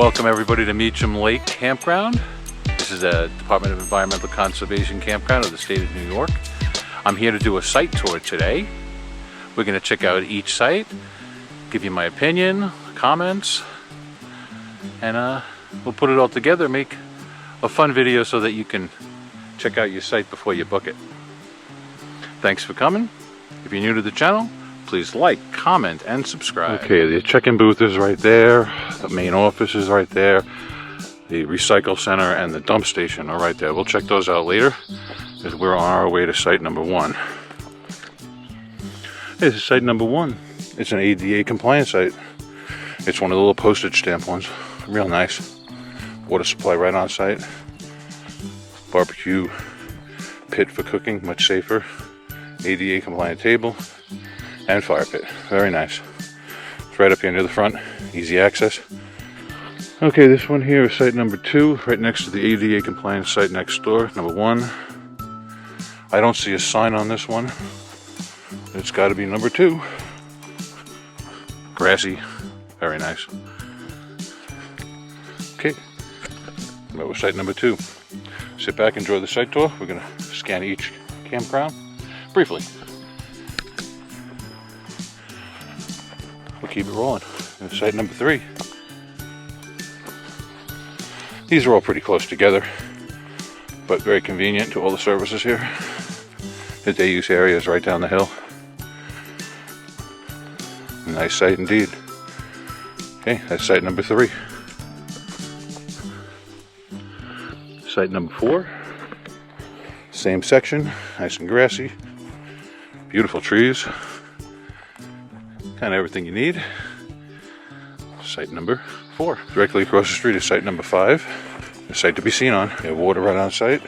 Welcome everybody to Meacham Lake Campground. This is a Department of Environmental Conservation campground of the state of New York. I'm here to do a site tour today. We're going to check out each site, give you my opinion, comments, and we'll put it all together, make a fun video so that you can check out your site before you book it. Thanks for coming. If you're new to the channel, please like, comment, and subscribe. Okay, the check-in booth is right there. The main office is right there. The recycle center and the dump station are right there. We'll check those out later as we're on our way to site number 1. This is site number 1. It's an ADA compliant site. It's one of the little postage stamp ones. Real nice. Water supply right on site. Barbecue pit for cooking, much safer. ADA compliant table and fire pit. Very nice. It's right up here near the front. Easy access. Okay, this one here is site number 2, right next to the ADA compliant site next door, number 1. I don't see a sign on this one. It's got to be number 2. Grassy. Very nice. Okay, that was site number 2. Sit back, enjoy the site tour. We're going to scan each campground briefly. We'll keep it rolling. And site number 3. These are all pretty close together, but very convenient to all the services here. The day use area is right down the hill. Nice site indeed. Okay, that's site number 3. Site number 4. Same section, nice and grassy. Beautiful trees. Kind of everything you need. Site number 4. Directly across the street is site number 5. A site to be seen on. You have water right on site.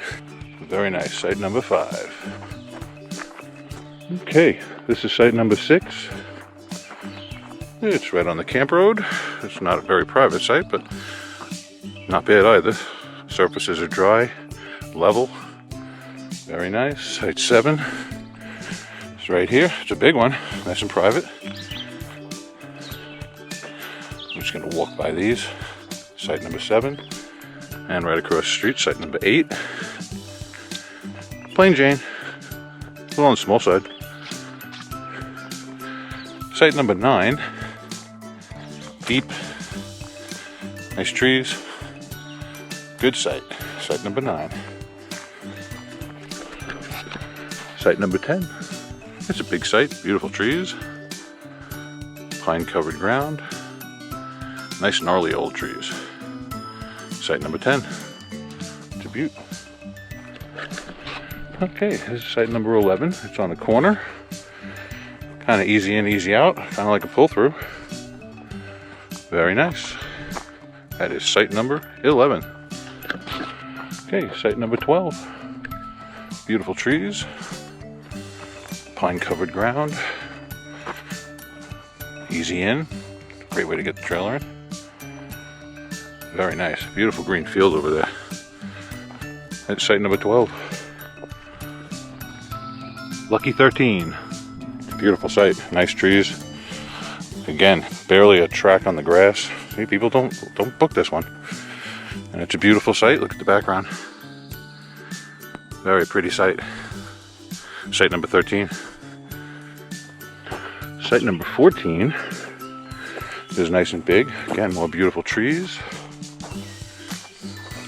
Very nice. Site number 5. Okay, this is site number 6. It's right on the camp road. It's not a very private site, but not bad either. Surfaces are dry, level. Very nice. Site 7. It's right here. It's a big one. Nice and private. I'm just going to walk by these. Site number 7. And right across the street, site number 8. Plain Jane. A little on the small side. Site number 9. Deep. Nice trees. Good site. Site number 9. Site number 10. It's a big site. Beautiful trees. Pine covered ground. Nice gnarly old trees. Site number 10. It's a beaut. Okay, this is site number 11. It's on the corner. Kind of easy in, easy out. Kind of like a pull through. Very nice. That is site number 11. Okay, site number 12. Beautiful trees. Pine covered ground. Easy in. Great way to get the trailer in. Very nice. Beautiful green field over there. That's site number 12. Lucky 13. Beautiful site. Nice trees. Again, barely a track on the grass. See, people don't book this one. And it's a beautiful site. Look at the background. Very pretty site. Site number 13. Site number 14 is nice and big. Again, more beautiful trees.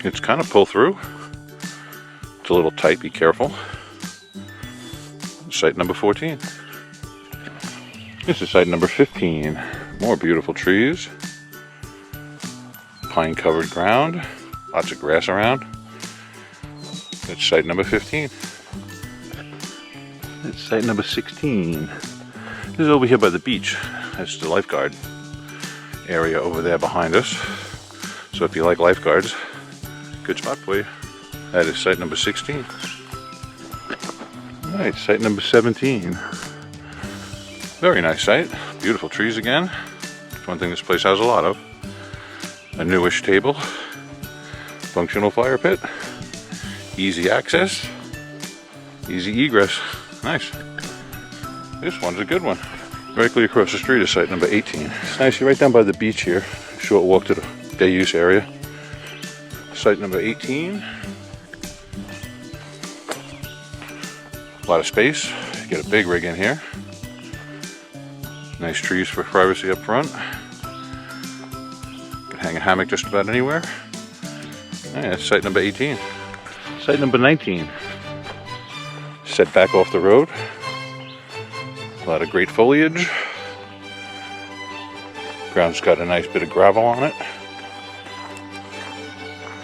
It's kind of pull through. It's a little tight, be careful. Site number 14. This is site number 15. More beautiful trees. Pine covered ground. Lots of grass around. It's site number 15. It's site number 16. This is over here by the beach. That's the lifeguard area over there behind us. So if you like lifeguards, good spot for you. That is site number 16. Alright, site number 17. Very nice site. Beautiful trees again. It's one thing this place has a lot of. A newish table. Functional fire pit. Easy access. Easy egress. Nice. This one's a good one. Directly across the street is site number 18. It's nice. You're right down by the beach here. Short walk to the day use area. Site number 18. A lot of space. You get a big rig in here. Nice trees for privacy up front. Can hang a hammock just about anywhere. Yeah, that's site number 18. Site number 19. Set back off the road. A lot of great foliage. Ground's got a nice bit of gravel on it.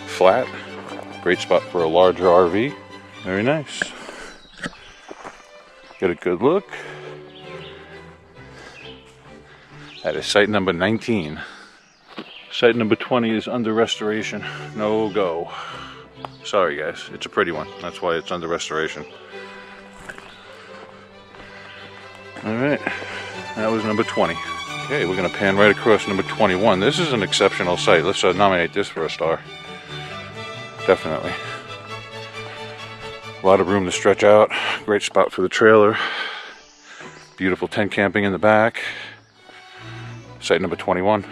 Flat. Great spot for a larger RV. Very nice. Get a good look. That is site number 19. Site number 20 is under restoration. No go. Sorry guys, it's a pretty one. That's why it's under restoration. Alright, that was number 20. Okay, we're going to pan right across number 21. This is an exceptional site. Let's nominate this for a star. Definitely. A lot of room to stretch out. Great spot for the trailer. Beautiful tent camping in the back. Site number 21.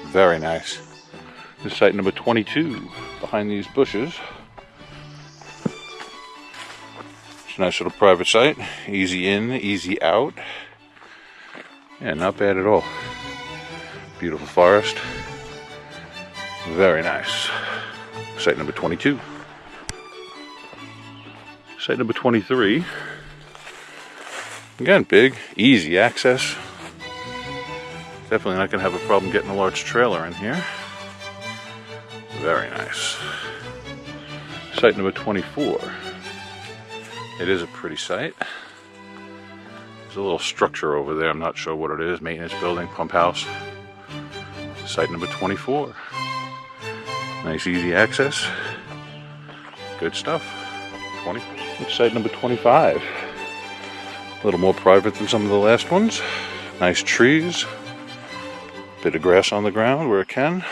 Very nice. This is site number 22. Behind these bushes. It's a nice little private site. Easy in, easy out. Yeah, not bad at all. Beautiful forest. Very nice. Site number 22. Site number 23. Again, big, easy access. Definitely not going to have a problem getting a large trailer in here. Very nice. Site number 24. It is a pretty site. There's a little structure over there. I'm not sure what it is. Maintenance building, pump house. Site number 24. Nice easy access. Good stuff. 20. It's site number 25. A little more private than some of the last ones. Nice trees. Bit of grass on the ground where it can.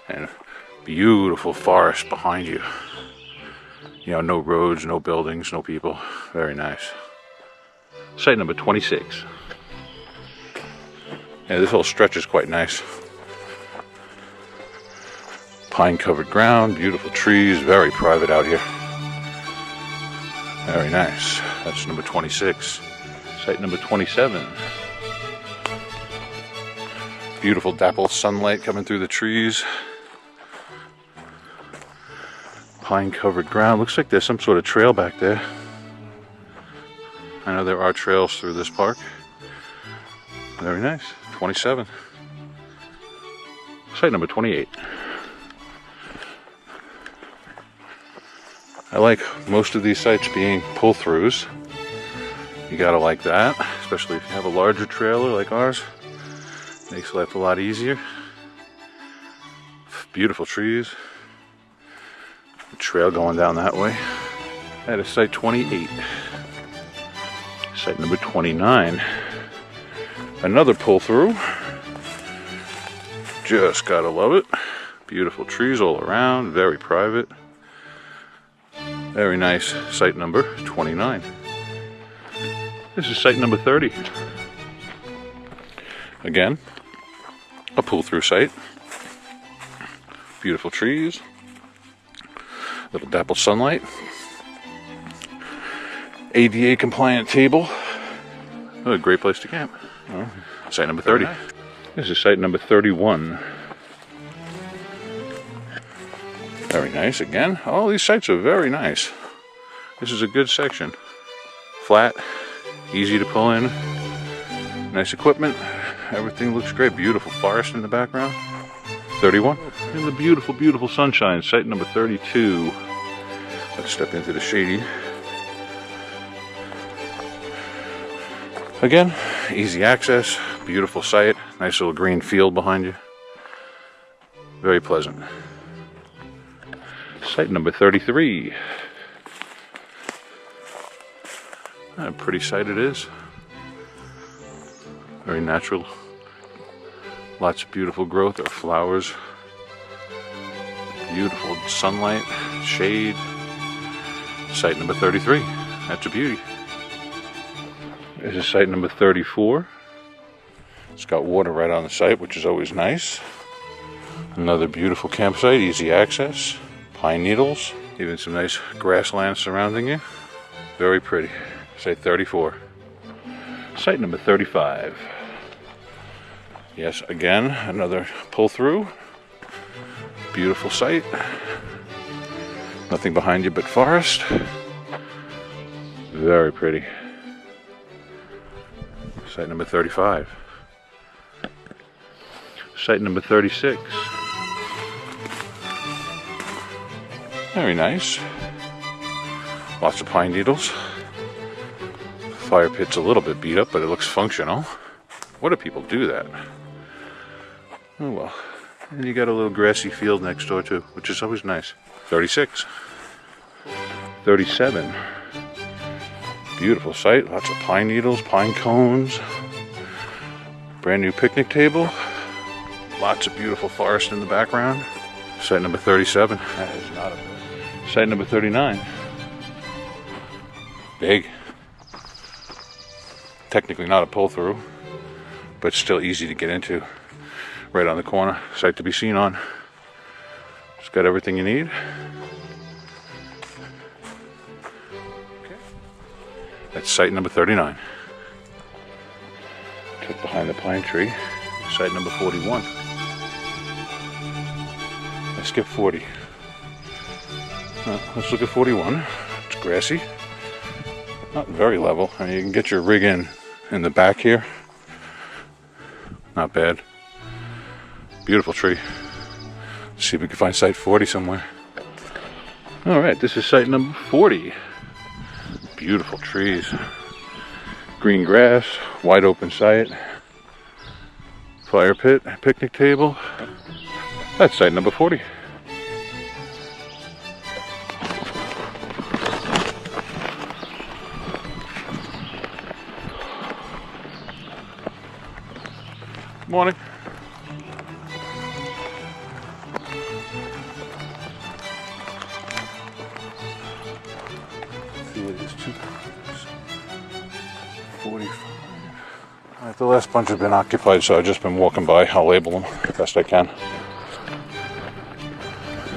And beautiful forest behind you. You know, no roads, no buildings, no people. Very nice. Site number 26. Yeah, this whole stretch is quite nice. Pine covered ground, beautiful trees, very private out here. Very nice. That's number 26. Site number 27. Beautiful dapple sunlight coming through the trees. Pine covered ground. Looks like there's some sort of trail back there. I know there are trails through this park. Very nice. 27. Site number 28. I like most of these sites being pull-throughs. You gotta like that, especially if you have a larger trailer like ours. Makes life a lot easier. Beautiful trees. A trail going down that way. That is site 28. Site number 29. Another pull-through. Just gotta love it. Beautiful trees all around, very private. Very nice. Site number 29. This is site number 30. Again, a pull-through site. Beautiful trees. Little dappled sunlight. ADA compliant table. Oh, a great place to camp. Oh, site number 30. This is site number 31. Very nice again. All these sites are very nice. This is a good section. Flat, easy to pull in. Nice equipment. Everything looks great. Beautiful forest in the background. 31. In the beautiful, beautiful sunshine. Site number 32. Let's step into the shady. Again, easy access. Beautiful site. Nice little green field behind you. Very pleasant. Site number 33. A pretty site it is. Very natural. Lots of beautiful growth. There are flowers. Beautiful sunlight, shade. Site number 33. That's a beauty. This is site number 34. It's got water right on the site, which is always nice. Another beautiful campsite, easy access, pine needles, even some nice grassland surrounding you. Very pretty. Site 34. Site number 35. Yes, again, another pull through. Beautiful site. Nothing behind you but forest. Very pretty. Site number 35. Site number 36. Very nice. Lots of pine needles. Fire pit's a little bit beat up, but it looks functional. What do people do that? Oh well. And you got a little grassy field next door too, which is always nice. 36. 37. Beautiful site. Lots of pine needles, pine cones. Brand new picnic table. Lots of beautiful forest in the background. Site number 37. That is not a bit. Site number 39. Big. Technically not a pull through, but still easy to get into. Right on the corner. Site to be seen on. It's got everything you need. Okay. That's site number 39. Tucked behind the pine tree. Site number 41. I skipped 40. Let's look at 41. It's grassy. Not very level. I mean, you can get your rig in the back here. Not bad. Beautiful tree. Let's see if we can find site 40 somewhere. Alright, this is site number 40. Beautiful trees. Green grass, wide open site. Fire pit, picnic table. That's site number 40. Morning. Let's see what it is, 45. Alright, the last bunch have been occupied, so I've just been walking by. I'll label them the best I can.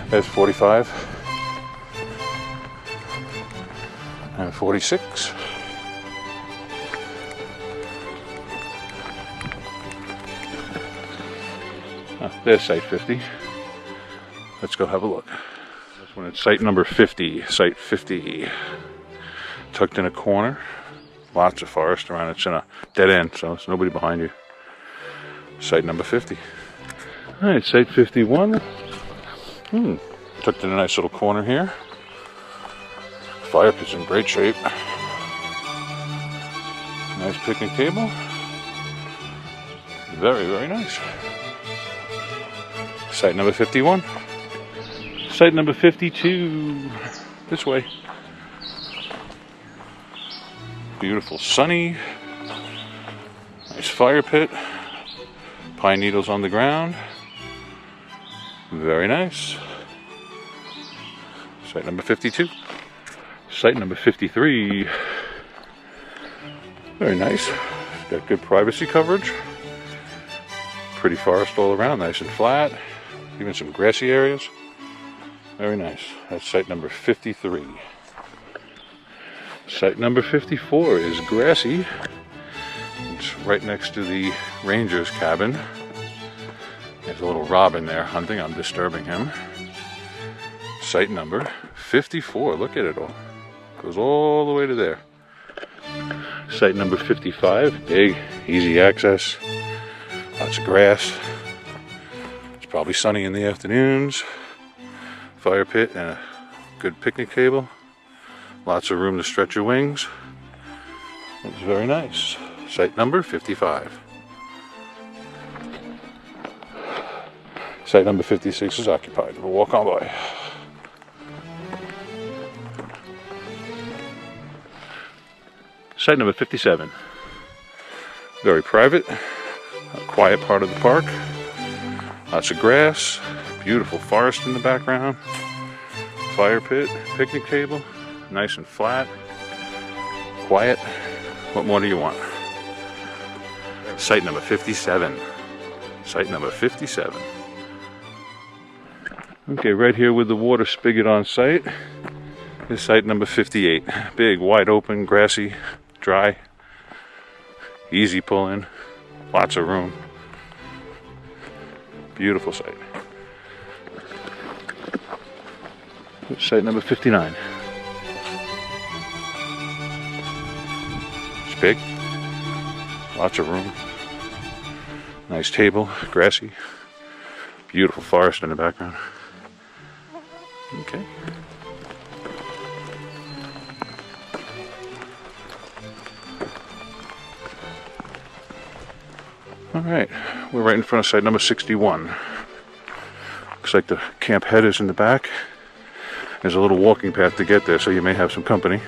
There's 45. And 46. There's site 50. Let's go have a look. This one is site number 50. Site 50. Tucked in a corner. Lots of forest around. It's in a dead end, so there's nobody behind you. Site number 50. Alright, site 51. Tucked in a nice little corner here. Fire pit's in great shape. Nice picnic table. Very, very nice. Site number 51. Site number 52. This way. Beautiful sunny. Nice fire pit. Pine needles on the ground. Very nice. Site number 52. Site number 53. Very nice. Got good privacy coverage. Pretty forest all around, nice and flat. Even some grassy areas. Very nice. That's site number 53. Site number 54 is grassy. It's right next to the ranger's cabin. There's a little robin there hunting. I'm disturbing him. Site number 54. Look at it all. Goes all the way to there. Site number 55. Big, easy access. Lots of grass. It's probably sunny in the afternoons. Fire pit and a good picnic table. Lots of room to stretch your wings. It's very nice. Site number 55. Site number 56 is occupied. We'll walk on by. Site number 57. Very private. A quiet part of the park. Lots of grass. Beautiful forest in the background. Fire pit, picnic table. Nice and flat. Quiet. What more do you want? Site number 57. Site number 57. Okay, right here with the water spigot on site is site number 58. Big, wide open, grassy, dry, easy pull in, lots of room. Beautiful site. Site number 59. It's big, lots of room, nice table, grassy, beautiful forest in the background. Okay. All right, we're right in front of site number 61. Looks like the camp head is in the back. There's a little walking path to get there, so you may have some company.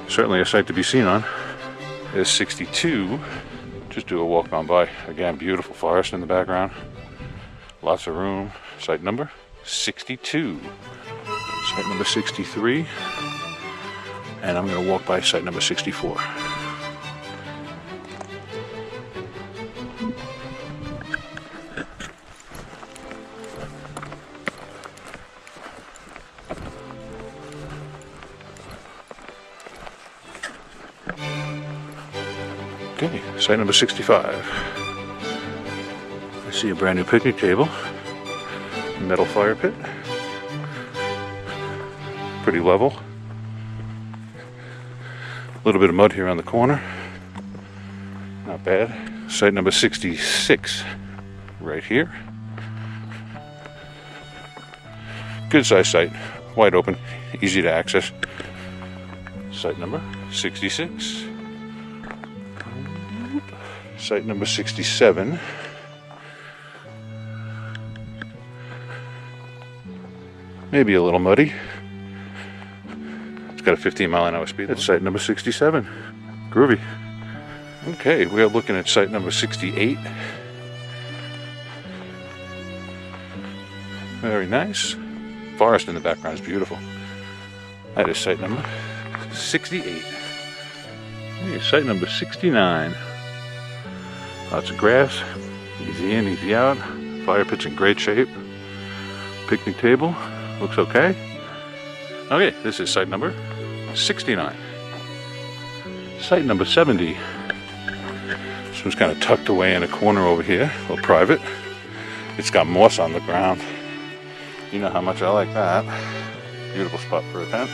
Certainly a sight to be seen on. There's 62. Just do a walk on by. Again, beautiful forest in the background. Lots of room. Site number 62. Site number 63. And I'm going to walk by site number 64. Okay, site number 65. I see a brand new picnic table, metal fire pit, pretty level. A little bit of mud here on the corner, not bad. Site number 66, right here. Good size site, wide open, easy to access. Site number 66. Site number 67. Maybe a little muddy. It's got a 15-mile-an-hour speed. That's site number 67. Groovy. Okay, we are looking at site number 68. Very nice. Forest in the background is beautiful. That is site number 68. Okay, site number 69. Lots of grass, easy in, easy out. Fire pit's in great shape. Picnic table, looks okay. Okay, this is site number 69. Site number 70. This one's kind of tucked away in a corner over here, a little private. It's got moss on the ground. You know how much I like that. Beautiful spot for a tent.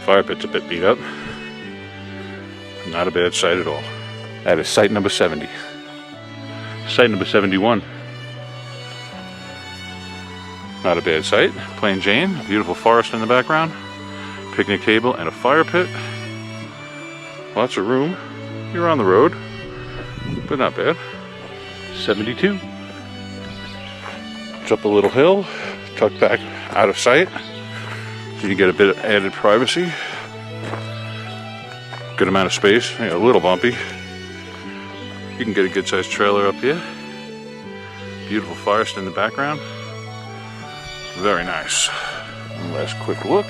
Fire pit's a bit beat up. Not a bad site at all. That is site number 70. Site number 71. Not a bad site. Plain Jane. Beautiful forest in the background. Picnic table and a fire pit. Lots of room. You're on the road, but not bad. 72. It's up a little hill, tucked back out of sight, so you get a bit of added privacy. Good amount of space, a little bumpy. You can get a good sized trailer up here. Beautiful forest in the background. Very nice. One last quick look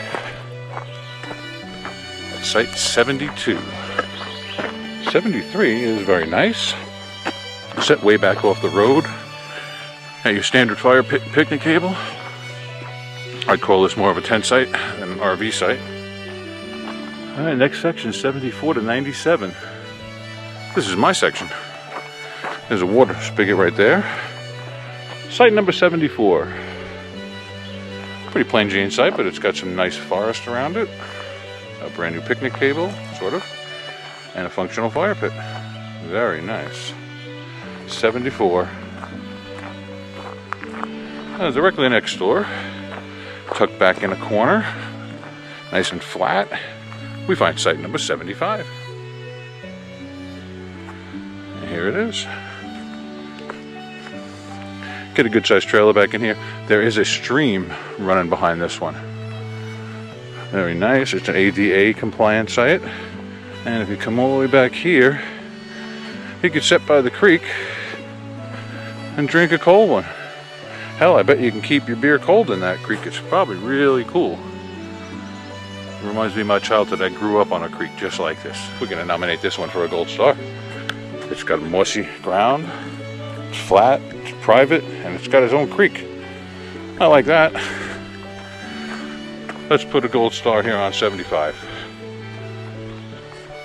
at site 72. 73 is very nice. Set way back off the road. At your standard fire picnic table. I'd call this more of a tent site than an RV site. Alright, next section, 74 to 97. This is my section. There's a water spigot right there. Site number 74. Pretty plain Jane site, but it's got some nice forest around it. A brand new picnic table, sort of. And a functional fire pit. Very nice. 74. Directly next door, tucked back in a corner, nice and flat, we find site number 75. And here it is. Get a good sized trailer back in here. There is a stream running behind this one. Very nice. It's an ADA compliant site. And if you come all the way back here, you could sit by the creek and drink a cold one. Hell, I bet you can keep your beer cold in that creek. It's probably really cool. reminds me of my childhood. I grew up on a creek just like this. We're gonna nominate this one for a gold star. It's got mossy ground, it's flat, it's private, and it's got its own creek. I like that. Let's put a gold star here on 75.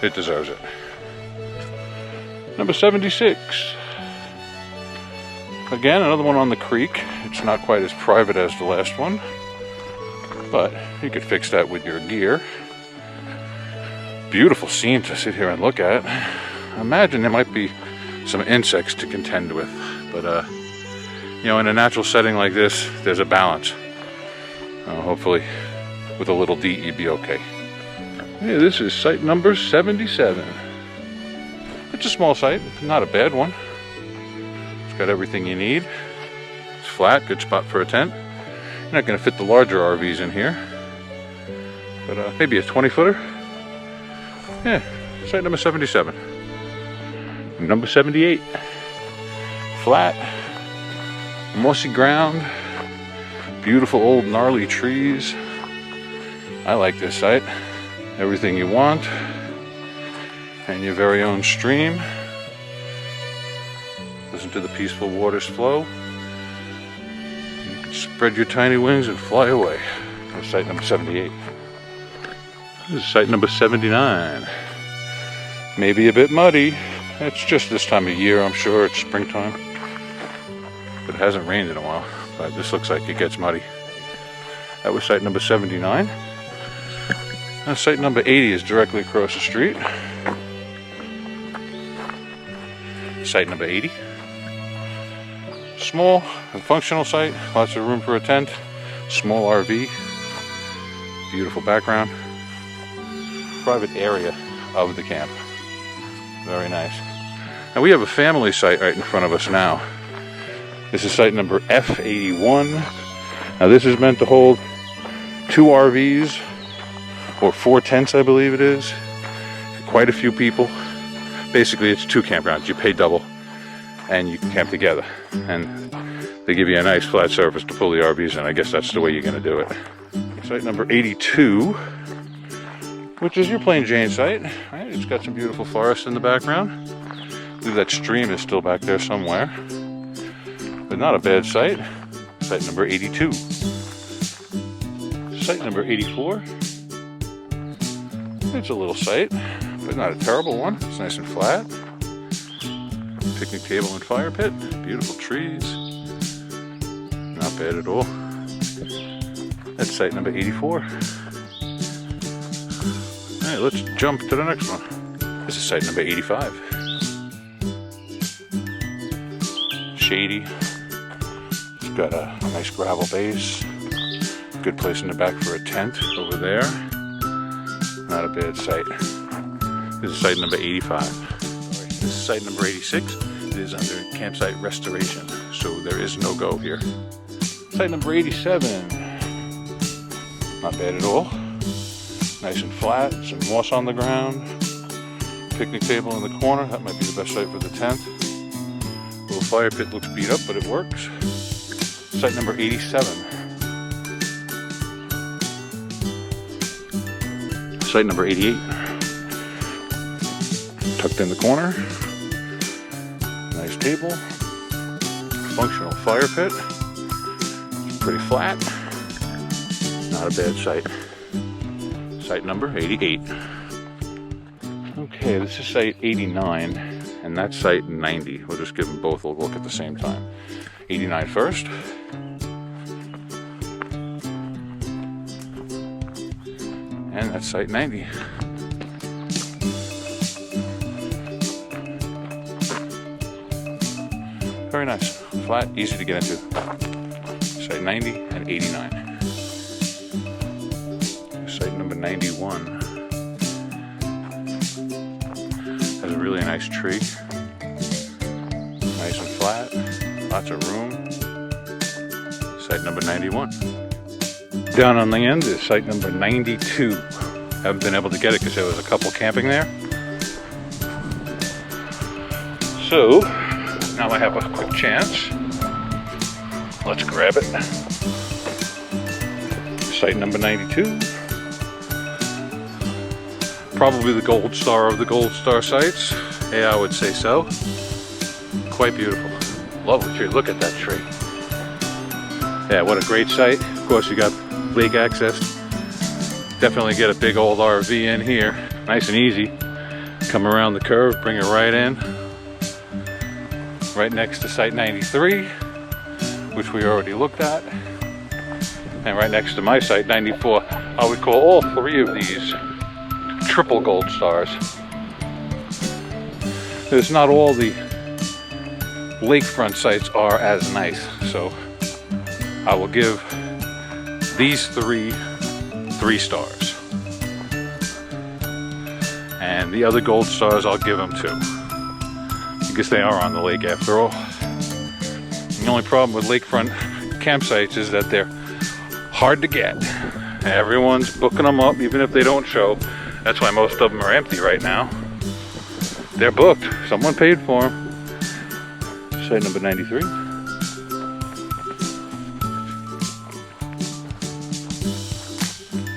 It deserves it. Number 76. Again, another one on the creek. It's not quite as private as the last one, but you could fix that with your gear. Beautiful scene to sit here and look at. I imagine there might be some insects to contend with, but you know, in a natural setting like this, there's a balance. Hopefully, with a little D, you'd be okay. Yeah, this is site number 77. It's a small site, not a bad one. It's got everything you need. It's flat, good spot for a tent. You're not going to fit the larger RVs in here, but maybe a 20-footer. Yeah, site number 77. Number 78. Flat, mossy ground, beautiful old gnarly trees. I like this site. Everything you want, and your very own stream. Listen to the peaceful waters flow. You can spread your tiny wings and fly away. That's site number 78. This is site number 79. Maybe a bit muddy. It's just this time of year, I'm sure. It's springtime. But it hasn't rained in a while. But this looks like it gets muddy. That was site number 79. Now, site number 80 is directly across the street. Site number 80. Small and functional site, lots of room for a tent, small RV, beautiful background, private area of the camp. Very nice. Now we have a family site right in front of us now. This is site number F81. Now this is meant to hold 2 RVs, or 4 tents, I believe it is. Quite a few people. Basically, it's 2 campgrounds. You pay double, and you can camp together. And they give you a nice flat surface to pull the RVs in. I guess that's the way you're going to do it. Site number 82, which is your plain Jane site. Right? It's got some beautiful forest in the background. I believe that stream is still back there somewhere. But not a bad site. Site number 82. Site number 84. It's a little site, but not a terrible one. It's nice and flat. Picnic table and fire pit. Beautiful trees. Not bad at all. That's site number 84. Alright, let's jump to the next one. This is site number 85. Shady. It's got a nice gravel base. Good place in the back for a tent over there. Not a bad site. This is site number 85. This is site number 86. It is under campsite restoration, so there is no go here. Site number 87. Not bad at all. Nice and flat, some moss on the ground. Picnic table in the corner. That might be the best site for the tent. Little fire pit looks beat up, but it works. Site number 87. Site number 88. Tucked in the corner. Nice table. Functional fire pit. It's pretty flat. Not a bad site. Site number 88. Okay, this is site 89, and that's site 90. We'll just give them both a look at the same time. 89 first. And that's site 90. Very nice. Flat, easy to get into. Site 90 and 89. Site number 91. Has a really nice tree. Nice and flat. Lots of room. Site number 91. Down on the end is site number 92. Haven't been able to get it because there was a couple camping there. So, now I have a quick chance. Let's grab it. Site number 92. Probably the gold star of the gold star sites. Yeah, I would say so. Quite beautiful. Lovely tree. Look at that tree. Yeah, what a great site. Of course, you got lake access. Definitely get a big old RV in here. Nice and easy. Come around the curve, bring it right in. Right next to Site 93, which we already looked at. And right next to my Site 94. I would call all three of these triple gold stars. There's not all the lakefront sites are as nice, so I will give these three stars, and the other gold stars I'll give them 2, because they are on the lake after all. The only problem with lakefront campsites is that they're hard to get. Everyone's booking them up even if they don't show. That's why most of them are empty right now. They're booked. Someone paid for them. Site number 93.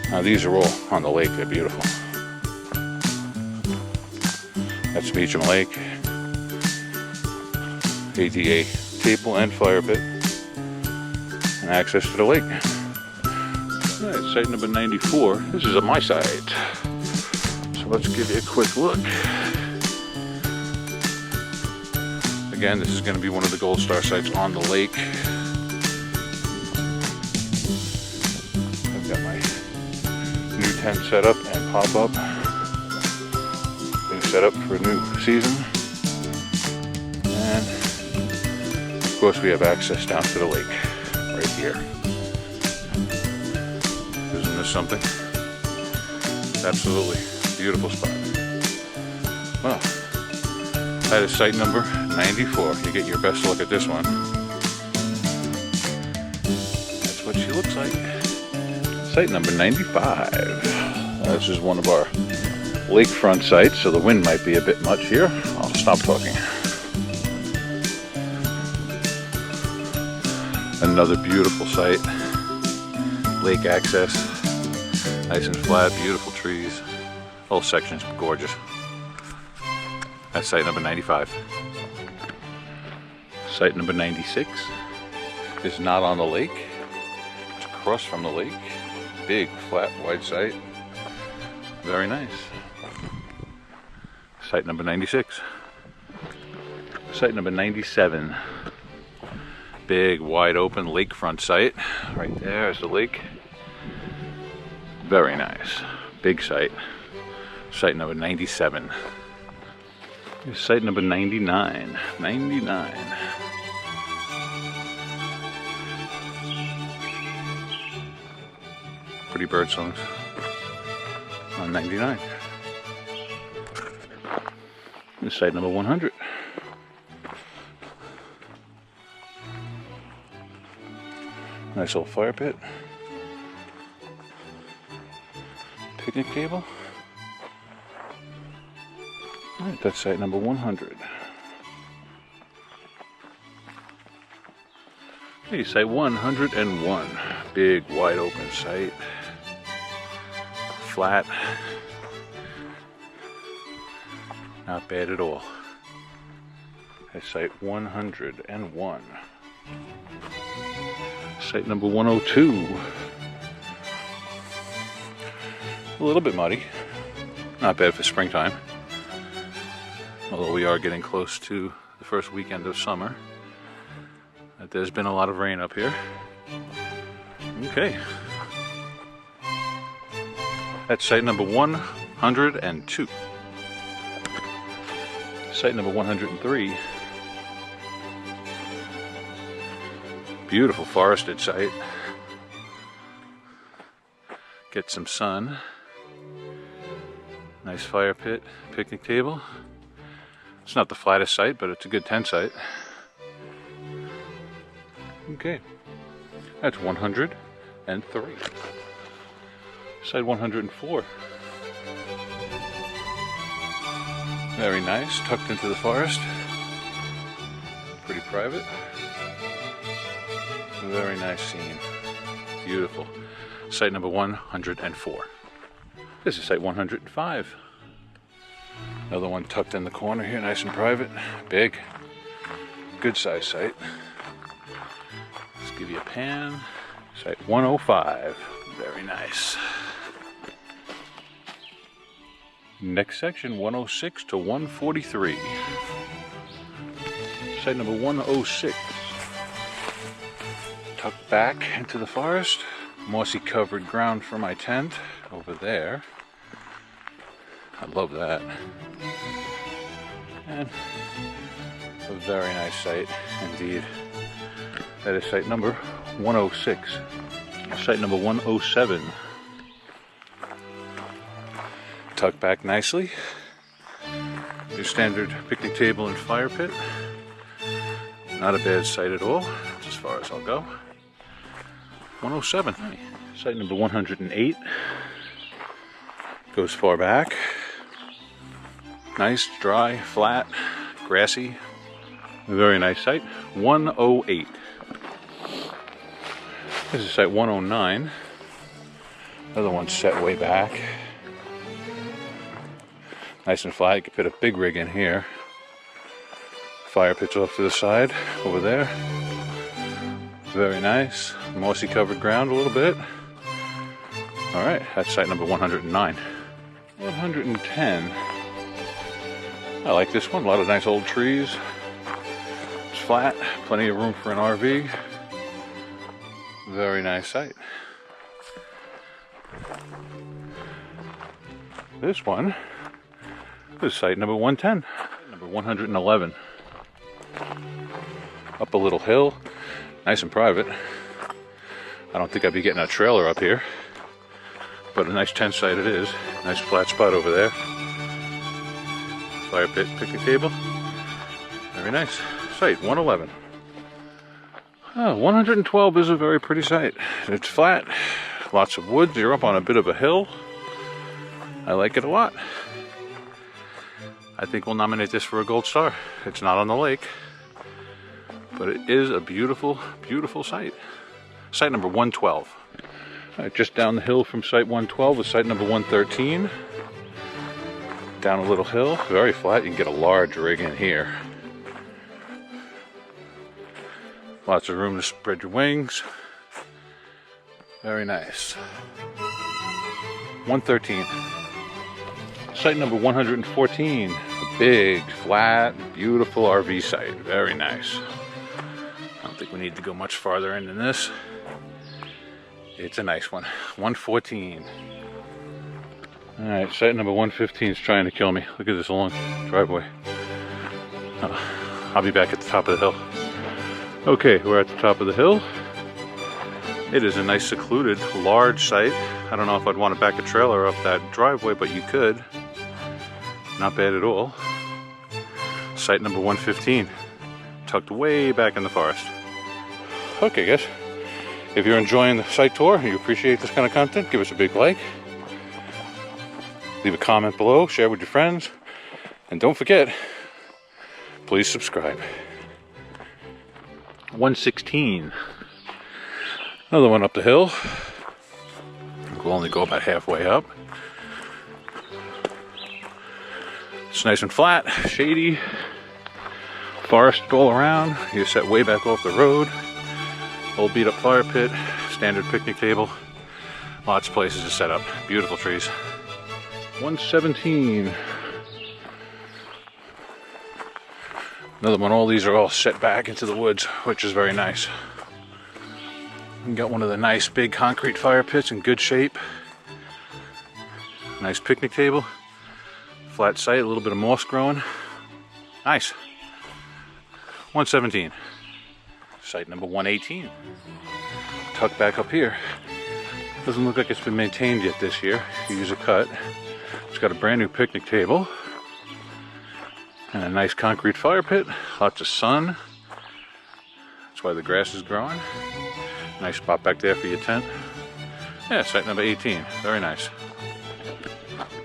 Now these are all on the lake. They're beautiful. That's Meacham Lake. ADA table and fire pit. And access to the lake. All right, site number 94. This is my site. So let's give you a quick look. Again, this is going to be one of the gold star sites on the lake. I've got my new tent set up and pop up. New setup for a new season. And of course we have access down to the lake right here. Isn't this something? Absolutely beautiful spot. Well, that is site number 94. You get your best look at this one. That's what she looks like. Site number 95. This is one of our lakefront sites, so the wind might be a bit much here. I'll stop talking. Another beautiful site. Lake access. Nice and flat, beautiful trees. Whole section's gorgeous. That's site number 95. Site number 96 is not on the lake. It's across from the lake. Big, flat, wide site. Very nice. Site number 96. Site number 97. Big, wide open lakefront site. Right there is the lake. Very nice. Big site. Site number 97. Here's site number 99. 99. Pretty bird songs on 99. Here's site number 100. Nice little fire pit. Picnic table. Alright, that's site number 100. Okay, site 101. Big, wide open site. Flat. Not bad at all. That's site 101. Site number 102. A little bit muddy. Not bad for springtime. Although we are getting close to the first weekend of summer. There's been a lot of rain up here. Okay. That's site number 102. Site number 103. Beautiful forested site. Get some sun. Nice fire pit, picnic table. It's not the flattest site, but it's a good tent site. Okay, that's 103. Site 104. Very nice, tucked into the forest. Pretty private. Very nice scene. Beautiful. Site number 104. This is site 105. Another one tucked in the corner here, nice and private. Big. Good size site. Let's give you a pan. Site 105. Very nice. Next section, 106 to 143. Site number 106. Tucked back into the forest. Mossy covered ground for my tent over there. I love that. And a very nice site indeed. That is site number 106. Site number 107. Tucked back nicely. Your standard picnic table and fire pit. Not a bad site at all. That's as far as I'll go. 107. Site number 108. Goes far back. Nice, dry, flat, grassy. A very nice site. 108. This is site 109. Another one set way back. Nice and flat. You can fit a big rig in here. Fire pit's off to the side over there. Very nice. Mossy covered ground a little bit. Alright, that's site number 109. 110. I like this one. A lot of nice old trees. It's flat. Plenty of room for an RV. Very nice site. This one is site number 110. Number 111. Up a little hill. Nice and private. I don't think I'd be getting a trailer up here. But a nice tent site it is. Nice flat spot over there. Fire pit, picnic table. Very nice. Site 111. 112 is a very pretty site. It's flat. Lots of woods. You're up on a bit of a hill. I like it a lot. I think we'll nominate this for a gold star. It's not on the lake, but it is a beautiful, beautiful site. Site number 112. Just down the hill from site 112 is site number 113. Down a little hill, very flat. You can get a large rig in here. Lots of room to spread your wings. Very nice. 113. Site number 114. A big, flat, beautiful RV site. Very nice. I don't think we need to go much farther in than this. It's a nice one. 114. Alright, site number 115 is trying to kill me. Look at this long driveway. I'll be back at the top of the hill. Okay, we're at the top of the hill. It is a nice secluded, large site. I don't know if I'd want to back a trailer up that driveway, but you could. Not bad at all. Site number 115. Tucked way back in the forest. Okay, guys. If you're enjoying the site tour and you appreciate this kind of content, give us a big like. Leave a comment below, share with your friends. And don't forget, please subscribe. 116. Another one up the hill. We'll only go about halfway up. It's nice and flat, shady. Forest all around. You're set way back off the road. Old beat up fire pit, standard picnic table. Lots of places to set up. Beautiful trees. 117. Another one. All these are all set back into the woods, which is very nice. We got one of the nice big concrete fire pits in good shape. Nice picnic table. Flat site, a little bit of moss growing. Nice. 117. Site number 118. Tucked back up here. Doesn't look like it's been maintained yet this year. You use a cut. It's got a brand new picnic table. And a nice concrete fire pit. Lots of sun. That's why the grass is growing. Nice spot back there for your tent. Yeah, site number 18. Very nice.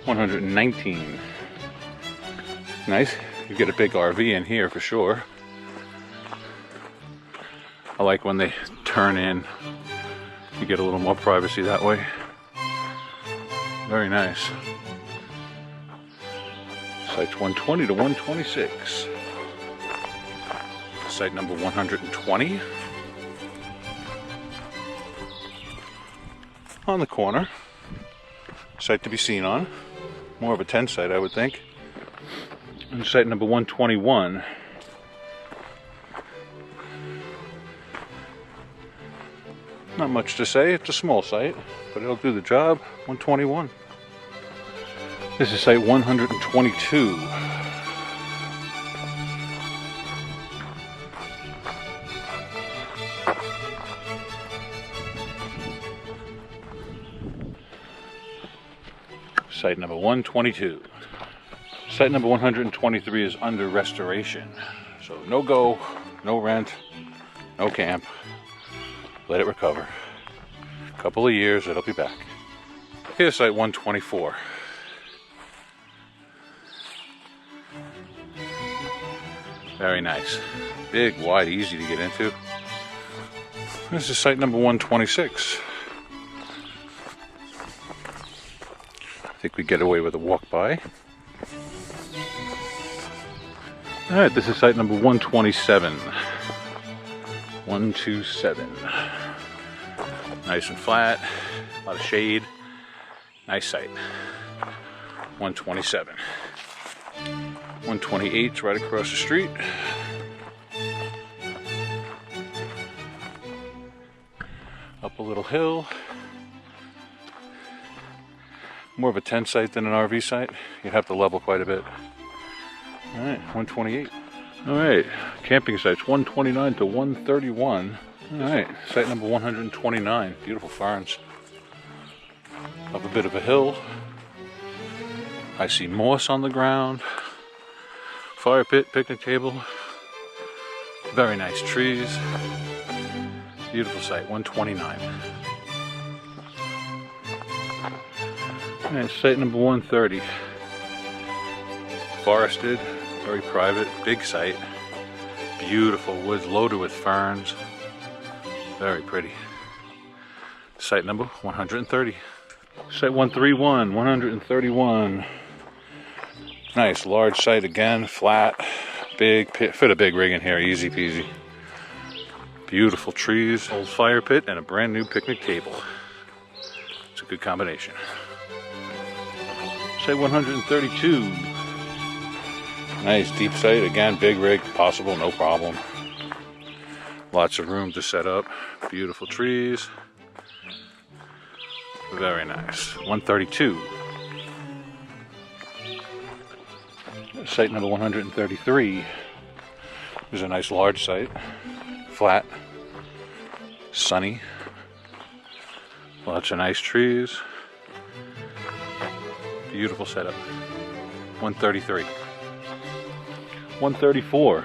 119. Nice. You get a big RV in here for sure. I like when they turn in. You get a little more privacy that way. Very nice. Sites 120 to 126. Site number 120. On the corner. Site to be seen on. More of a 10 site, I would think. And site number 121. Not much to say, it's a small site, but it'll do the job. 121. This is site 122. Site number 122. Site number 123 is under restoration. So no go, no rent, no camp. Let it recover. A couple of years, it'll be back. Here's site 124. Very nice. Big, wide, easy to get into. This is site number 126. I think we get away with a walk by. Alright, this is site number 127. 127. Nice and flat, a lot of shade. Nice site. 127. 128 is right across the street. Up a little hill. More of a tent site than an RV site. You'd have to level quite a bit. Alright, 128. Alright, camping sites 129 to 131. Alright, site number 129. Beautiful ferns. Up a bit of a hill. I see moss on the ground. Fire pit, picnic table. Very nice trees. Beautiful site, 129. And site number 130. Forested, very private, big site. Beautiful woods loaded with ferns. Very pretty. Site number 130. Site 131, 131. Nice large site again, flat, big pit, fit a big rig in here, easy peasy. Beautiful trees, old fire pit, and a brand new picnic table. It's a good combination. Site 132. Nice deep site, again, big rig, possible, no problem. Lots of room to set up, beautiful trees. Very nice. 132. Site number 133 is a nice large site, flat, sunny, lots of nice trees, beautiful setup. 133. 134.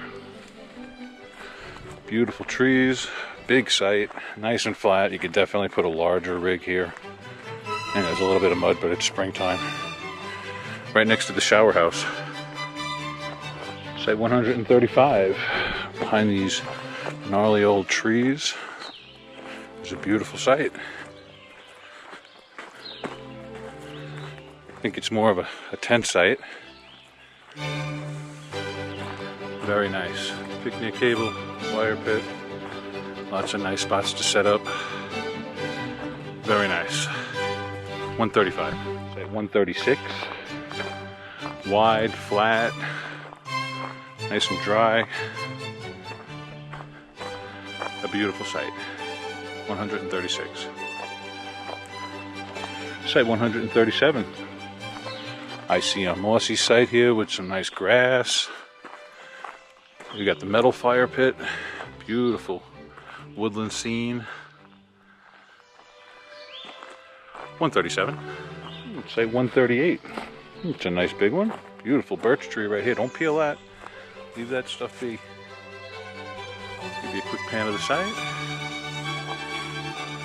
Beautiful trees, big site, nice and flat. You could definitely put a larger rig here. And there's a little bit of mud, but it's springtime. Right next to the shower house. Site 135. Behind these gnarly old trees. It's a beautiful site. I think it's more of a tent site. Very nice. Picnic table, fire pit. Lots of nice spots to set up. Very nice. 135. Site 136. Wide, flat, nice and dry. A beautiful site. 136. Site 137. I see a mossy site here with some nice grass. We got the metal fire pit. Beautiful woodland scene. 137. Let's say 138. It's a nice big one. Beautiful birch tree right here. Don't peel that. Leave that stuff be. Give you a quick pan of the site.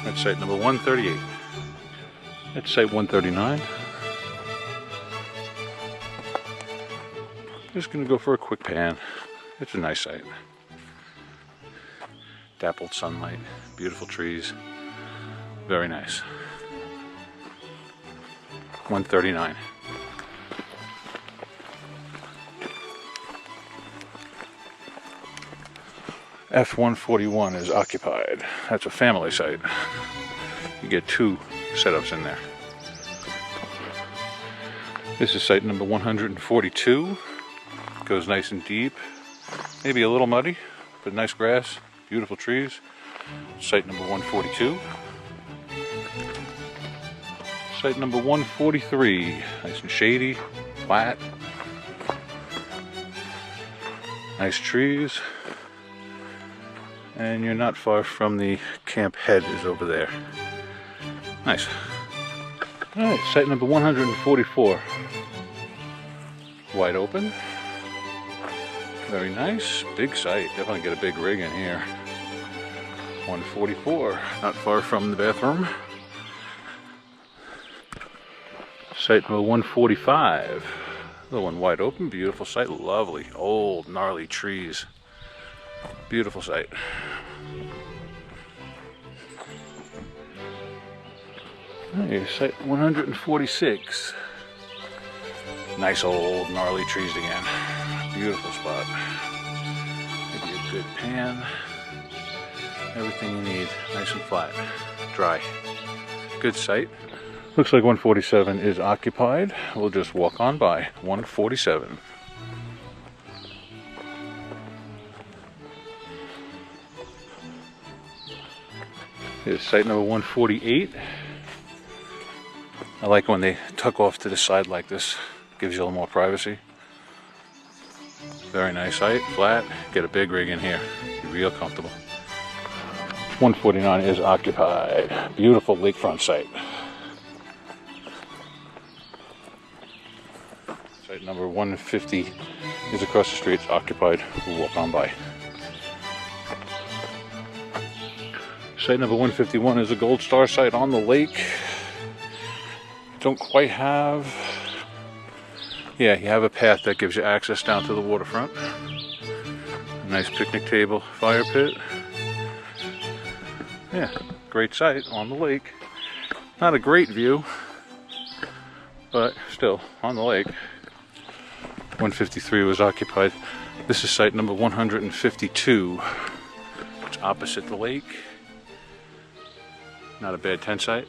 That's site number 138. That's site 139. Just gonna go for a quick pan. It's a nice site. Dappled sunlight, beautiful trees. Very nice. 139. F141 is occupied. That's a family site. You get 2 setups in there. This is site number 142. Goes nice and deep. Maybe a little muddy, but nice grass, beautiful trees. Site number 142. Site number 143. Nice and shady, flat. Nice trees. And you're not far from the camp head is over there. Nice. Alright, site number 144. Wide open. Very nice. Big site. Definitely get a big rig in here. 144. Not far from the bathroom. Site number 145. Another one wide open. Beautiful site. Lovely. Old, gnarly trees. Beautiful site. Here's site 146. Nice old gnarly trees again. Beautiful spot. Maybe a good pan. Everything you need. Nice and flat. Dry. Good site. Looks like 147 is occupied. We'll just walk on by 147. Here's site number 148. I like when they tuck off to the side like this. Gives you a little more privacy. Very nice site, flat. Get a big rig in here. Be real comfortable. 149 is occupied. Beautiful lakefront site. Site number 150 is across the street. It's occupied. We'll walk on by. Site number 151 is a Gold Star site on the lake. Don't quite have... Yeah, you have a path that gives you access down to the waterfront. A nice picnic table, fire pit. Yeah, great site on the lake. Not a great view, but still on the lake. 153 was occupied. This is site number 152. It's opposite the lake. Not a bad tent site.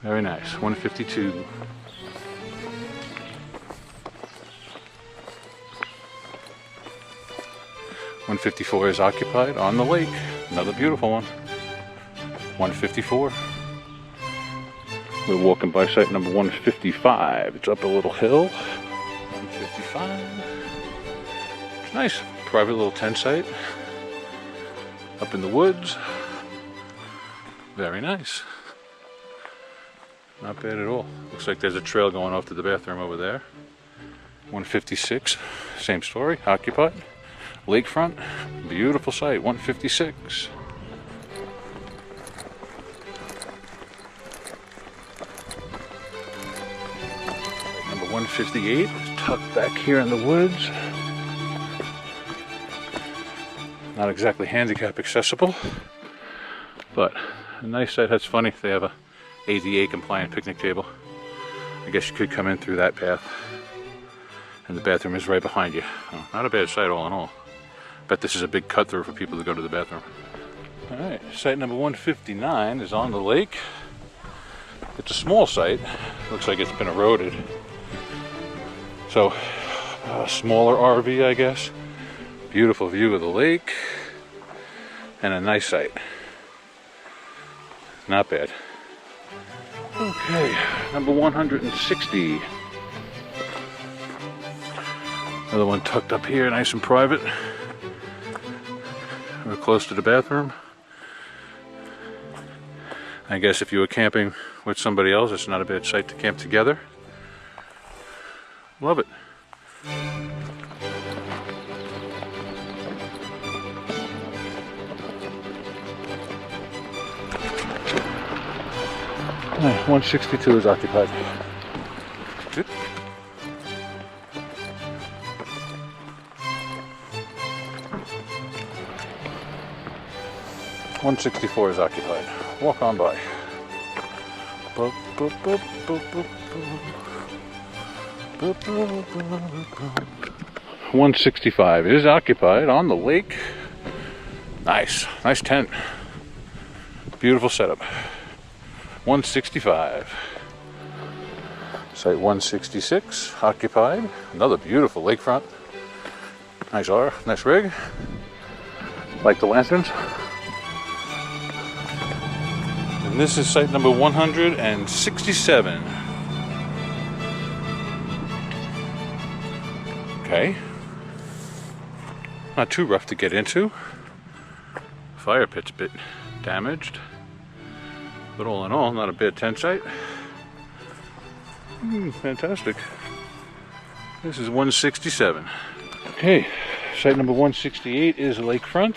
Very nice. 152. 154 is occupied on the lake. Another beautiful one. 154. We're walking by site number 155. It's up a little hill. 155. It's nice. Private little tent site. Up in the woods. Very nice. Not bad at all. Looks like there's a trail going off to the bathroom over there. 156. Same story. Occupied. Lakefront. Beautiful site. 156. Number 158 is tucked back here in the woods. Not exactly handicap accessible, but a nice site. That's funny. They have a ADA compliant picnic table. I guess you could come in through that path. And the bathroom is right behind you. Oh, not a bad site all in all. Bet this is a big cut through for people to go to the bathroom. Alright, site number 159 is on the lake. It's a small site. Looks like it's been eroded. So, a smaller RV, I guess. Beautiful view of the lake. And a nice site. Not bad. Okay, number 160. Another one tucked up here, nice and private. We're close to the bathroom. I guess if you were camping with somebody else, it's not a bad site to camp together. Love it. Alright, 162 is occupied. Good. 164 is occupied. Walk on by. Boop, boop, boop, boop, boop, boop. Boop, boop, boop, boop. 165 is occupied on the lake. Nice tent. Beautiful setup. 165. Site 166 occupied. Another beautiful lakefront. Nice rig. Like the lanterns. And this is site number 167. Okay. Not too rough to get into. Fire pit's a bit damaged. But all in all, not a bad tent site. Fantastic. This is 167. Okay, site number 168 is lakefront.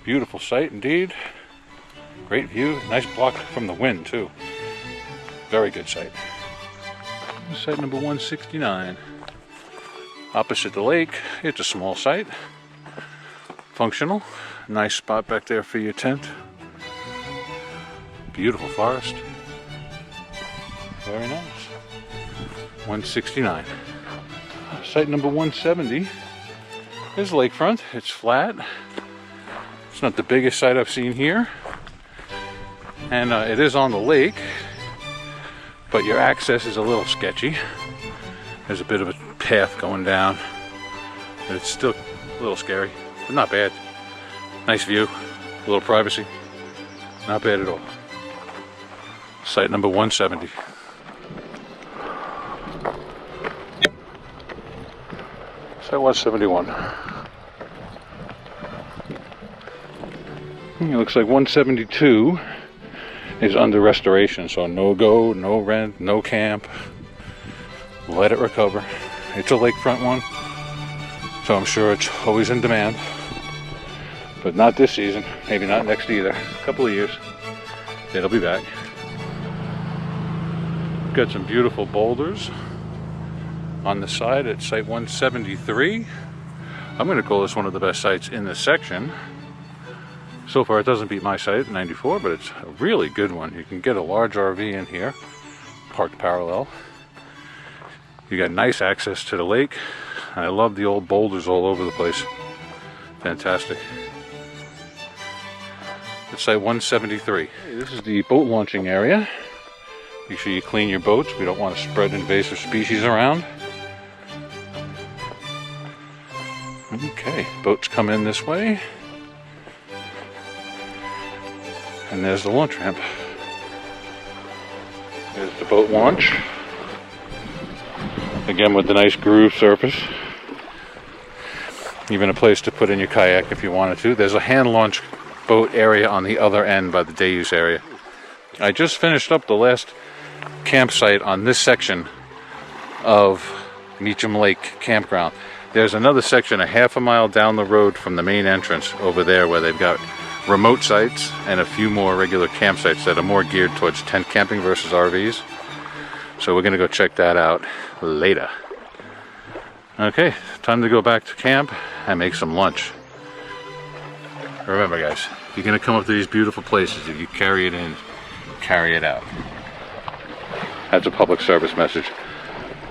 Beautiful site indeed. Great view. Nice block from the wind too. Very good site. Site number 169. Opposite the lake. It's a small site. Functional. Nice spot back there for your tent. Beautiful forest. Very nice. 169. Site number 170 is lakefront. It's flat. It's not the biggest site I've seen here. And it is on the lake, but your access is a little sketchy. There's a bit of a path going down, but it's still a little scary, but not bad. Nice view, a little privacy. Not bad at all. Site number 170. Site 171. It looks like 172 is under restoration, so no go, no rent, no camp. Let it recover. It's a lakefront one, so I'm sure it's always in demand. But not this season, maybe not next either. A couple of years, it'll be back. Got some beautiful boulders on the side at site 173. I'm going to call this one of the best sites in this section. So far it doesn't beat my site at 94, but it's a really good one. You can get a large RV in here, parked parallel. You got nice access to the lake. I love the old boulders all over the place. Fantastic. It's site 173. This is the boat launching area. Make sure you clean your boats. We don't want to spread invasive species around. Okay, boats come in this way. And there's the launch ramp. There's the boat launch. Again with the nice groove surface. Even a place to put in your kayak if you wanted to. There's a hand launch boat area on the other end by the day use area. I just finished up the last campsite on this section of Meacham Lake Campground. There's another section a half a mile down the road from the main entrance over there where they've got remote sites and a few more regular campsites that are more geared towards tent camping versus RVs. So we're going to go check that out later. Okay, time to go back to camp and make some lunch. Remember guys, you're going to come up to these beautiful places. If you carry it in, carry it out. That's a public service message.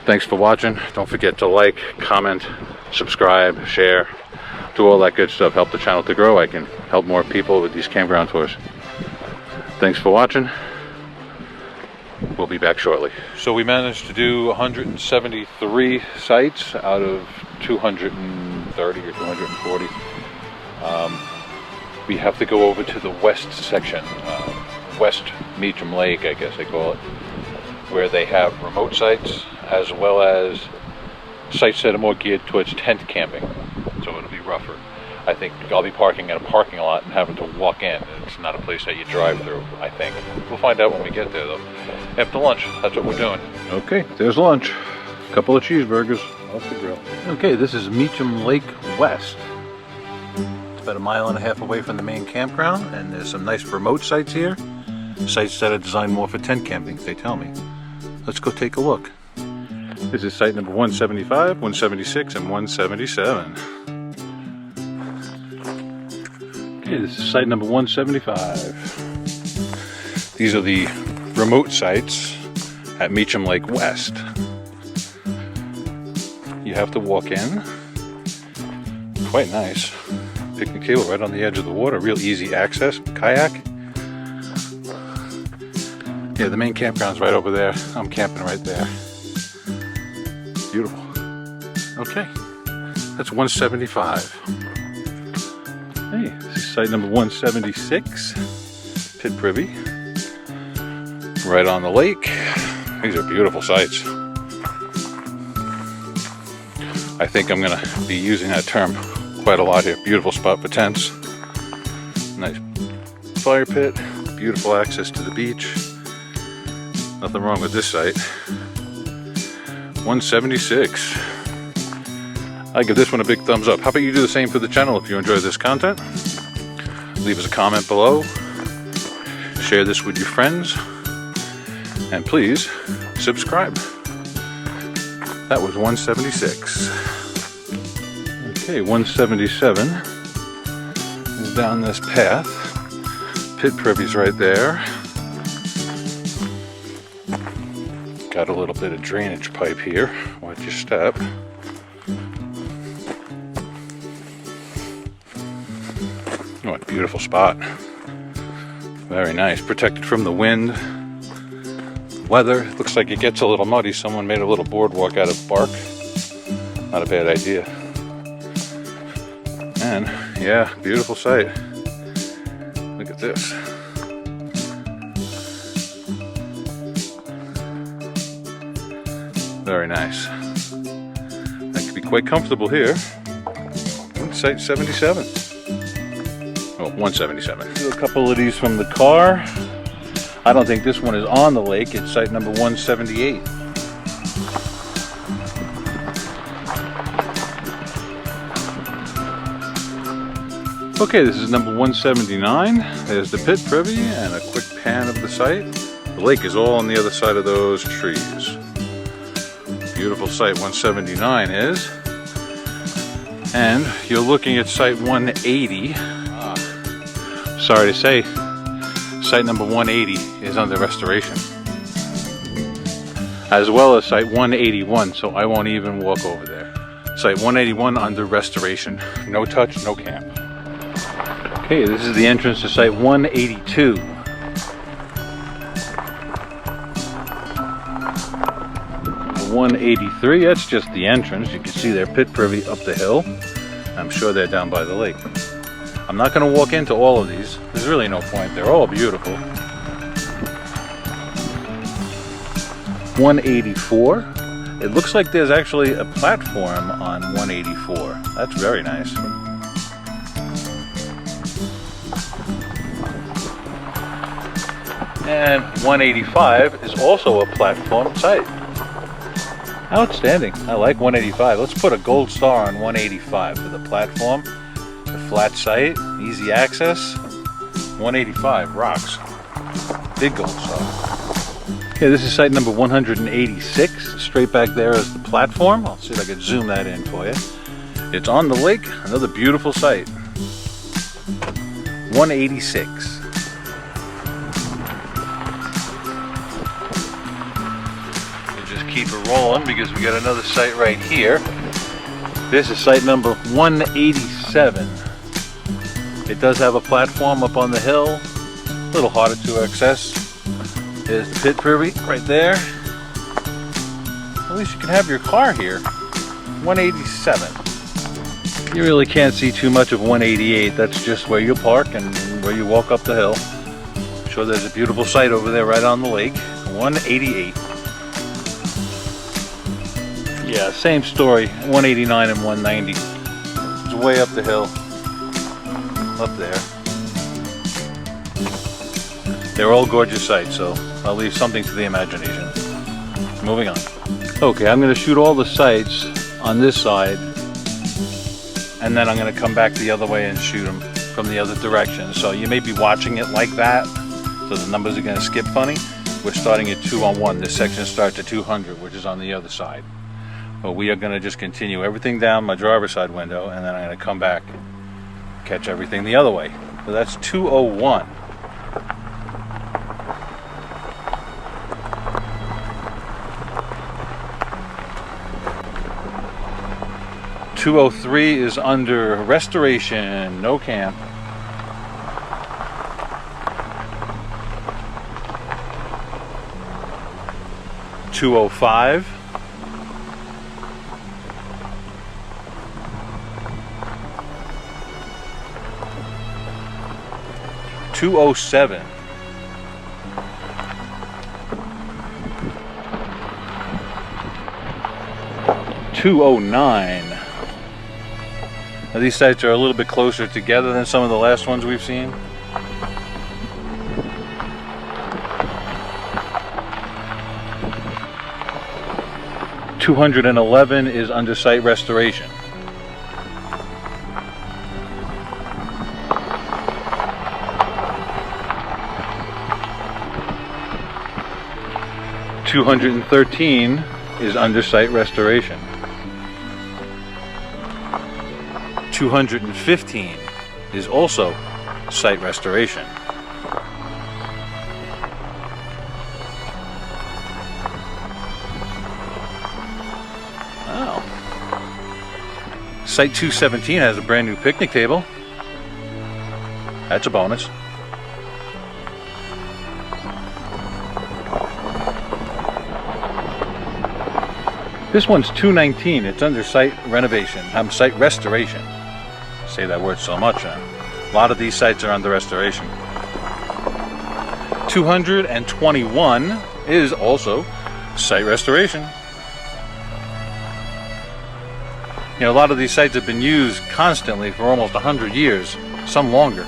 Thanks for watching. Don't forget to like, comment, subscribe, share, do all that good stuff. Help the channel to grow. I can help more people with these campground tours. Thanks for watching. We'll be back shortly. So we managed to do 173 sites out of 230 or 240. We have to go over to the west section, West Meacham Lake, I guess they call it, where they have remote sites as well as sites that are more geared towards tent camping. So it'll be rougher. I think I'll be parking in a parking lot and having to walk in. It's not a place that you drive through, I think. We'll find out when we get there though. After lunch, that's what we're doing. Okay, there's lunch. A couple of cheeseburgers off the grill. Okay, this is Meacham Lake West. It's about 1.5 miles away from the main campground, and there's some nice remote sites here. Sites that are designed more for tent camping, they tell me. Let's go take a look. This is site number 175, 176, and 177. Okay, this is site number 175. These are the remote sites at Meacham Lake West. You have to walk in. Quite nice. Picnic table right on the edge of the water. Real easy access. Kayak. Yeah, the main campground's right over there. I'm camping right there. Beautiful. Okay. That's 175. Hey, this is site number 176. Pit Privy. Right on the lake. These are beautiful sites. I think I'm going to be using that term quite a lot here. Beautiful spot for tents. Nice fire pit. Beautiful access to the beach. Nothing wrong with this site. 176. I give this one a big thumbs up. How about you do the same for the channel if you enjoy this content? Leave us a comment below. Share this with your friends. And please subscribe. That was 176. Okay, 177 is down this path. Pit Privy's right there. Got a little bit of drainage pipe here. Watch your step. What a beautiful spot. Very nice. Protected from the wind, weather. It looks like it gets a little muddy. Someone made a little boardwalk out of bark. Not a bad idea. And yeah, beautiful site. Look at this. Very nice. That could be quite comfortable here. Site 77. Oh, 177. Do a couple of these from the car. I don't think this one is on the lake. It's site number 178. Okay, this is number 179. There's the Pit Privy and a quick pan of the site. The lake is all on the other side of those trees. Beautiful site 179 is. And you're looking at site 180. Sorry to say, site number 180 is under restoration. As well as site 181, so I won't even walk over there. Site 181 under restoration. No touch, no camp. Okay, this is the entrance to site 182. 183, that's just the entrance. You can see their Pit Privy up the hill. I'm sure they're down by the lake. I'm not going to walk into all of these. There's really no point. They're all beautiful. 184. It looks like there's actually a platform on 184. That's very nice. And 185 is also a platform site. Outstanding. I like 185. Let's put a gold star on 185 for the platform. The flat site, easy access. 185 rocks. Big gold star. Okay, this is site number 186. Straight back there is the platform. I'll see if I can zoom that in for you. It's on the lake. Another beautiful site. 186. Keep it rolling because we got another site right here. This is site number 187. It does have a platform up on the hill, a little harder to access. There's the Pit Privy right there. At least you can have your car here. 187. You really can't see too much of 188. That's just where you park and where you walk up the hill. I'm sure there's a beautiful site over there right on the lake. 188. Yeah, same story, 189 and 190. It's way up the hill, up there. They're all gorgeous sites, so I'll leave something to the imagination. Moving on. Okay, I'm going to shoot all the sites on this side, and then I'm going to come back the other way and shoot them from the other direction. So you may be watching it like that, so the numbers are going to skip funny. We're starting at 2 on 1. This section starts at 200, which is on the other side. But we are going to just continue everything down my driver's side window, and then I'm going to come back, catch everything the other way. So that's 201. 203 is under restoration, no camp. 205. 207. 209. Now these sites are a little bit closer together than some of the last ones we've seen. 211 is under site restoration. 213 is under site restoration. 215 is also site restoration. Wow. Site 217 has a brand new picnic table. That's a bonus. This one's 219. It's under site renovation. Site restoration. Say that word so much. A lot of these sites are under restoration. 221 is also site restoration. You know, a lot of these sites have been used constantly for almost 100 years, some longer.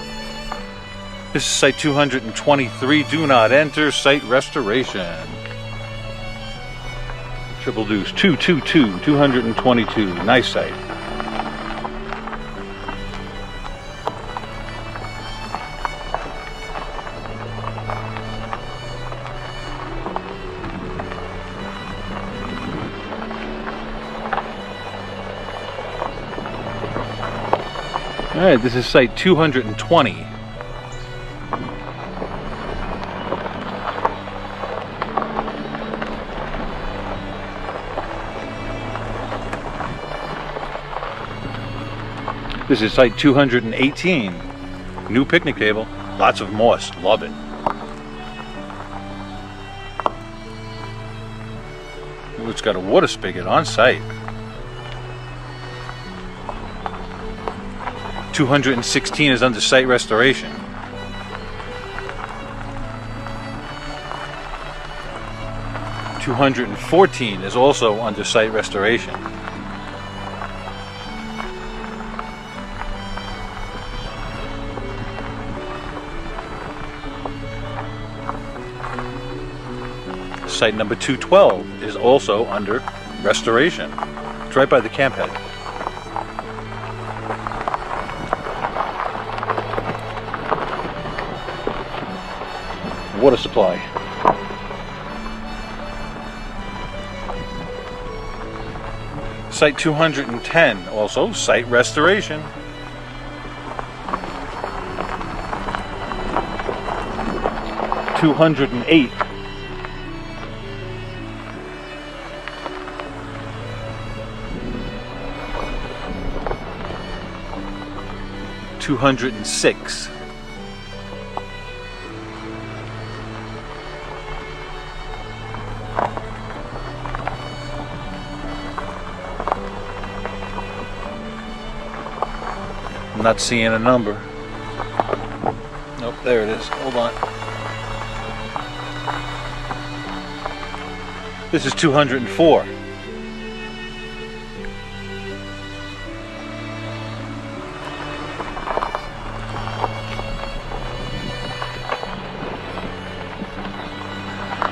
This is site 223. Do not enter. Site restoration. Triple deuce, 222, 222, nice site. All right, this is site 220. This is site 218. New picnic table. Lots of moss. Love it. Ooh, it's got a water spigot on site. 216 is under site restoration. 214 is also under site restoration. Site number 212 is also under restoration. It's right by the camp head. Water supply. Site 210, also site restoration. $208. 206. I'm not seeing a number. Nope, there it is. Hold on. This is 204.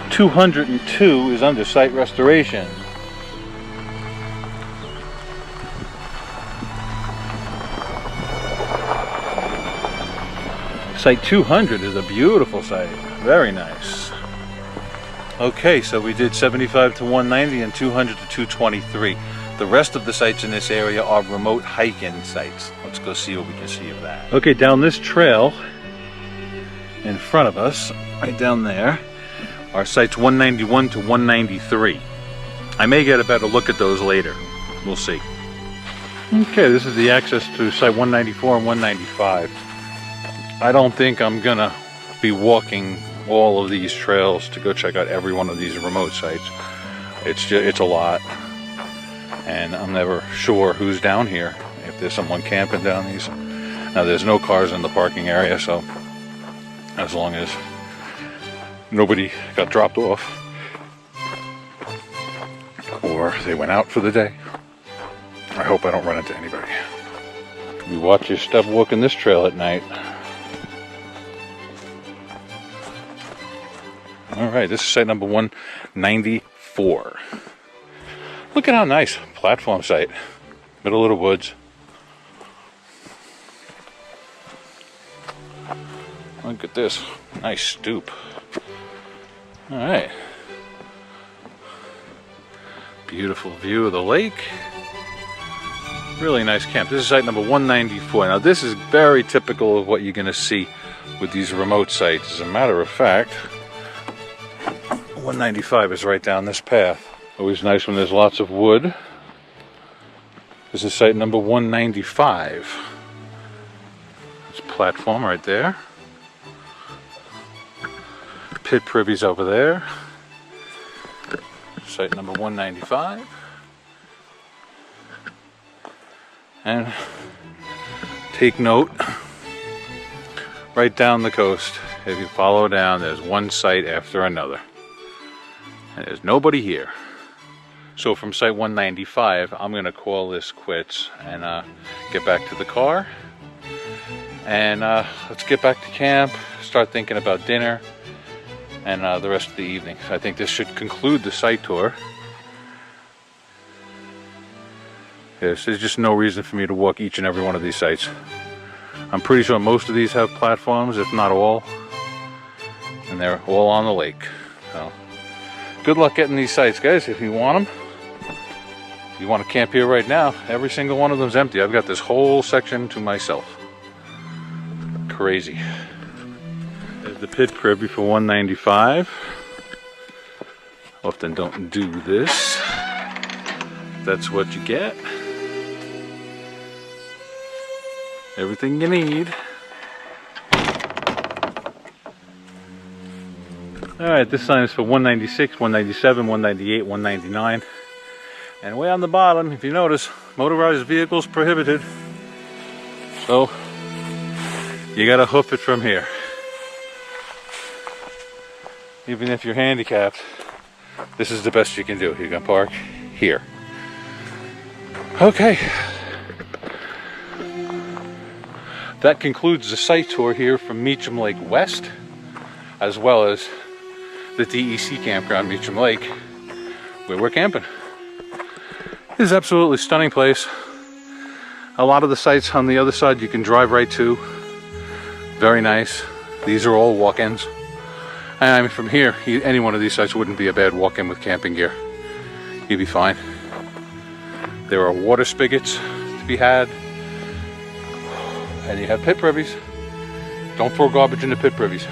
$202 is under site restoration. Site 200 is a beautiful site. Very nice. Okay, so we did 75 to 190 and 200 to 223. The rest of the sites in this area are remote hike-in sites. Let's go see what we can see of that. Okay, down this trail in front of us, right down there, are sites 191 to 193. I may get a better look at those later. We'll see. Okay, this is the access to site 194 and 195. I don't think I'm gonna be walking all of these trails to go check out every one of these remote sites. It's a lot, and I'm never sure who's down here, if there's someone camping down these. Now there's no cars in the parking area, so as long as nobody got dropped off or they went out for the day, I hope I don't run into anybody. You watch your step walking this trail at night. Alright, this is site number 194. Look at how nice. Platform site. Middle of the woods. Look at this. Nice stoop. Alright. Beautiful view of the lake. Really nice camp. This is site number 194. Now this is very typical of what you're going to see with these remote sites. As a matter of fact, 195 is right down this path. Always nice when there's lots of wood. This is site number 195. It's a platform right there. Pit privies over there. Site number 195. And take note, right down the coast, if you follow down, there's one site after another. And there's nobody here. So from site 195, I'm going to call this quits and get back to the car. And let's get back to camp, start thinking about dinner and the rest of the evening. So I think this should conclude the site tour. Yes, there's just no reason for me to walk each and every one of these sites. I'm pretty sure most of these have platforms, if not all. And they're all on the lake. So good luck getting these sites, guys, if you want them. If you want to camp here right now, every single one of them's empty. I've got this whole section to myself. Crazy. There's the pit privy for 195. Often don't do this. That's what you get. Everything you need. Alright, this sign is for 196, 197, 198, 199. And way on the bottom, if you notice, motorized vehicles prohibited. So, you gotta hoof it from here. Even if you're handicapped, this is the best you can do. You can park here. Okay. That concludes the site tour here from Meacham Lake West, as well as the DEC campground, Meacham Lake, where we're camping. This is absolutely stunning place. A lot of the sites on the other side you can drive right to. Very nice. These are all walk-ins. I mean, from here, any one of these sites wouldn't be a bad walk-in with camping gear. You'd be fine. There are water spigots to be had. And you have pit privies. Don't throw garbage into pit privies.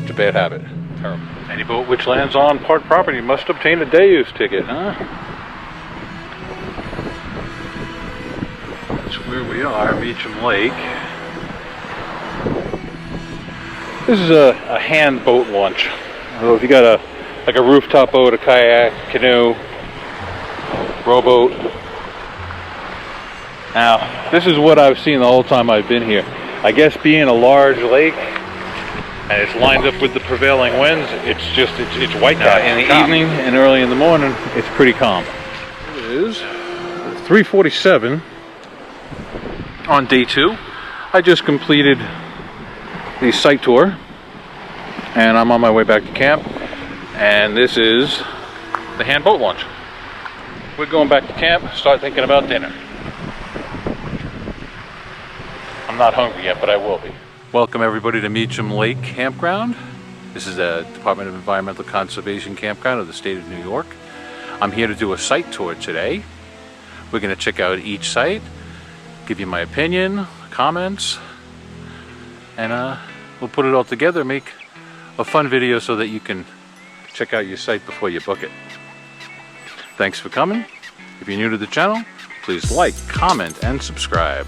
It's a bad habit. Terrible. Any boat which lands on park property must obtain a day use ticket, huh? That's where we are, Meacham Lake. This is a hand boat launch. So if you got a rooftop boat, a kayak, canoe, rowboat. Now, this is what I've seen the whole time I've been here. I guess being a large lake and it's lined up with the prevailing winds, it's white out. In the evening and early in the morning, it's pretty calm. It is 3:47 on day 2. I just completed the site tour and I'm on my way back to camp, and this is the hand boat launch. We're going back to camp, start thinking about dinner. I'm not hungry yet, but I will be. Welcome everybody to Meacham Lake Campground. This is a Department of Environmental Conservation campground of the state of New York. I'm here to do a site tour today. We're going to check out each site, give you my opinion, comments, and we'll put it all together, make a fun video so that you can check out your site before you book it. Thanks for coming. If you're new to the channel, Please like, comment, and subscribe.